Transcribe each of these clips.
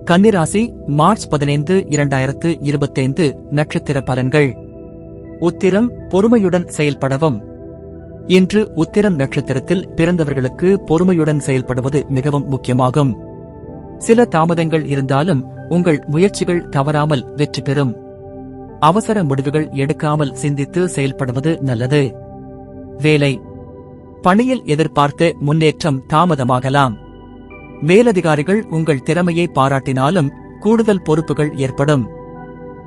கன்னிராசி மார்ச் 15, 2025 நட்சத்திர பலன்கள். உத்திரம், பொறுமையுடன் செயல்படவும். இன்று உத்திரம் நட்சத்திரத்தில் பிறந்தவர்களுக்கு பொறுமையுடன் செயல்படுவது மிகவும் முக்கியமாகும். சில தாமதங்கள் இருந்தாலும் உங்கள் முயற்சிகள் தவறாமல் வெற்றி பெறும். அவசர முடிவுகள் எடுக்காமல் சிந்தித்து செயல்படுவது நல்லது. வேலை, பணியில் எதிர்பார்த்த முன்னேற்றம் தாமதமாகலாம். மேலதிகாரிகள் உங்கள் திறமையை பாராட்டினாலும் கூடுதல் பொறுப்புகள் ஏற்படும்.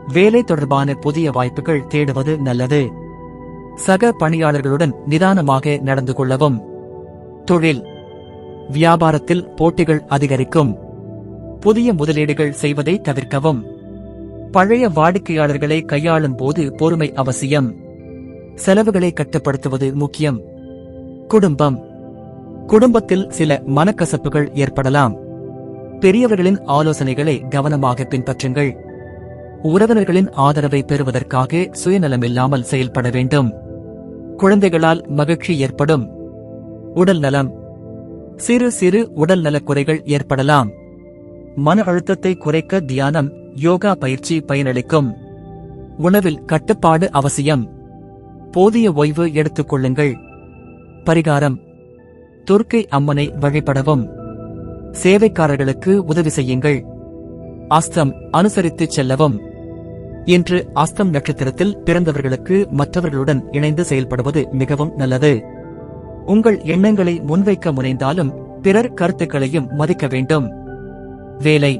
வேலை தொடர்பான புதிய வாய்ப்புகள் தேடுவது நல்லது. சக பணியாளர்களுடன் நிதானமாக நடந்து கொள்ளவும். தொழில், வியாபாரத்தில் போட்டிகள் அதிகரிக்கும். புதிய முதலீடுகள் செய்வதை தவிர்க்கவும். பழைய வாடிக்கையாளர்களை கையாளும் போது பொறுமை அவசியம். செலவுகளை கட்டுப்படுத்துவது முக்கியம். குடும்பம், குடும்பத்தில் சில மனக்கசப்புகள் ஏற்படலாம். பெரியவர்களின் ஆலோசனைகளை கவனமாக பின்பற்றுங்கள். உறவினர்களின் ஆதரவை பெறுவதற்காக சுயநலமில்லாமல் செயல்பட வேண்டும். குழந்தைகளால் மகிழ்ச்சி ஏற்படும். உடல் நலம், சிறு சிறு உடல் நலக் குறைகள் ஏற்படலாம். மன அழுத்தத்தை குறைக்க தியானம், யோகா பயிற்சி பயனளிக்கும். உணவில் கட்டுப்பாடு அவசியம். போதிய ஓய்வு எடுத்துக் கொள்ளுங்கள். பரிகாரம், துர்க்கை அம்மனை வழிபடவும். சேவைக்காரர்களுக்கு உதவி செய்யுங்கள். அஸ்தம், அனுசரித்துச் செல்லவும். இன்று அஸ்தம் நட்சத்திரத்தில் பிறந்தவர்களுக்கு மற்றவர்களுடன் இணைந்து செயல்படுவது மிகவும் நல்லது. உங்கள் எண்ணங்களை முன்வைக்க முனைந்தாலும் பிறர் கருத்துக்களையும் மதிக்க வேண்டும். வேலை,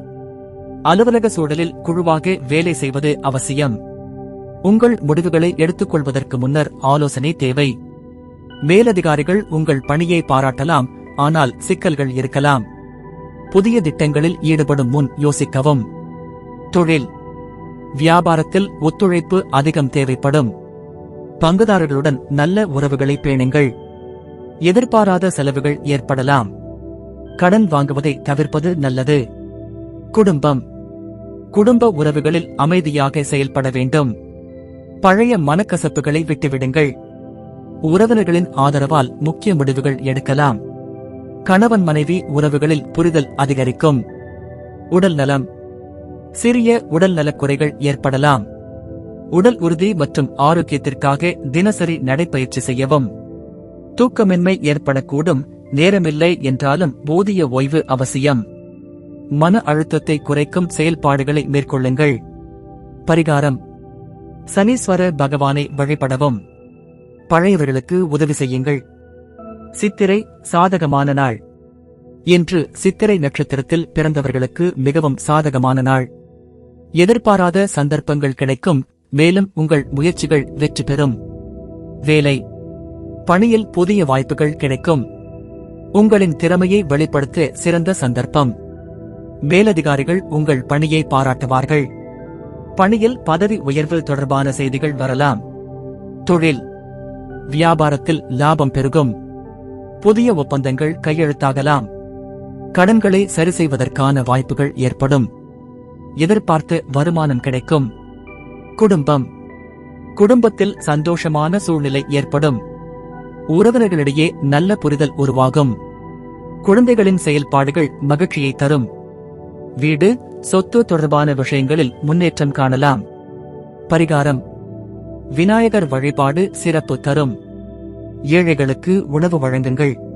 அலுவலக சூழலில் குழுவாக வேலை செய்வது அவசியம். உங்கள் முடிவுகளை எடுத்துக்கொள்வதற்கு முன்னர் ஆலோசனை தேவை. மேலதிகாரிகள் உங்கள் பணியை பாராட்டலாம், ஆனால் சிக்கல்கள் இருக்கலாம். புதிய திட்டங்களில் ஈடுபடும் முன் யோசிக்கவும். தொழில், வியாபாரத்தில் ஒத்துழைப்பு அதிகம் தேவைப்படும். பங்குதாரர்களுடன் நல்ல உறவுகளை பேணுங்கள். எதிர்பாராத செலவுகள் ஏற்படலாம். கடன் வாங்குவதை தவிர்ப்பது நல்லது. குடும்பம், குடும்ப உறவுகளில் அமைதியாக செயல்பட வேண்டும். பழைய மனக்கசப்புகளை விட்டுவிடுங்கள். உறவினர்களின் ஆதரவால் முக்கிய முடிவுகள் எடுக்கலாம். கணவன் மனைவி உறவுகளில் புரிதல் அதிகரிக்கும். உடல் நலம், சிறிய உடல் நலக் குறைகள் ஏற்படலாம். உடல் உறுதி மற்றும் ஆரோக்கியத்திற்காக தினசரி நடைப்பயிற்சி செய்யவும். தூக்கமின்மை ஏற்படக்கூடும், நேரமில்லை என்றாலும் போதிய ஓய்வு அவசியம். மன அழுத்தத்தை குறைக்கும் செயல்பாடுகளை மேற்கொள்ளுங்கள். பரிகாரம், சனீஸ்வர பகவானை வழிபடவும். பழையவர்களுக்கு உதவி செய்யுங்கள். சித்திரை, சாதகமான நாள். இன்று சித்திரை நட்சத்திரத்தில் பிறந்தவர்களுக்கு மிகவும் சாதகமான நாள். எதிர்பாராத சந்தர்ப்பங்கள் கிடைக்கும், மேலும் உங்கள் முயற்சிகள் வெற்றி பெறும். வேலை, பணியில் புதிய வாய்ப்புகள் கிடைக்கும். உங்களின் திறமையை வெளிப்படுத்த சிறந்த சந்தர்ப்பம். மேலதிகாரிகள் உங்கள் பணியை பாராட்டுவார்கள். பணியில் பதவி உயர்வு தொடர்பான செய்திகள் வரலாம். தொழில், வியாபாரத்தில் லாபம் பெருகும். புதிய ஒப்பந்தங்கள் கையெழுத்தாகலாம். கடன்களை சரி செய்வதற்கான வாய்ப்புகள் ஏற்படும். எதிர்பார்த்த வருமானம் கிடைக்கும். குடும்பம், குடும்பத்தில் சந்தோஷமான சூழ்நிலை ஏற்படும். உறவினர்களிடையே நல்ல புரிதல் உருவாகும். குழந்தைகளின் செயல்பாடுகள் மகிழ்ச்சியை தரும். வீடு, சொத்து தொடர்பான விஷயங்களில் முன்னேற்றம் காணலாம். பரிகாரம், விநாயகர் வழிபாடு சிறப்பு தரும். ஏழைகளுக்கு உணவு வழங்குங்கள்.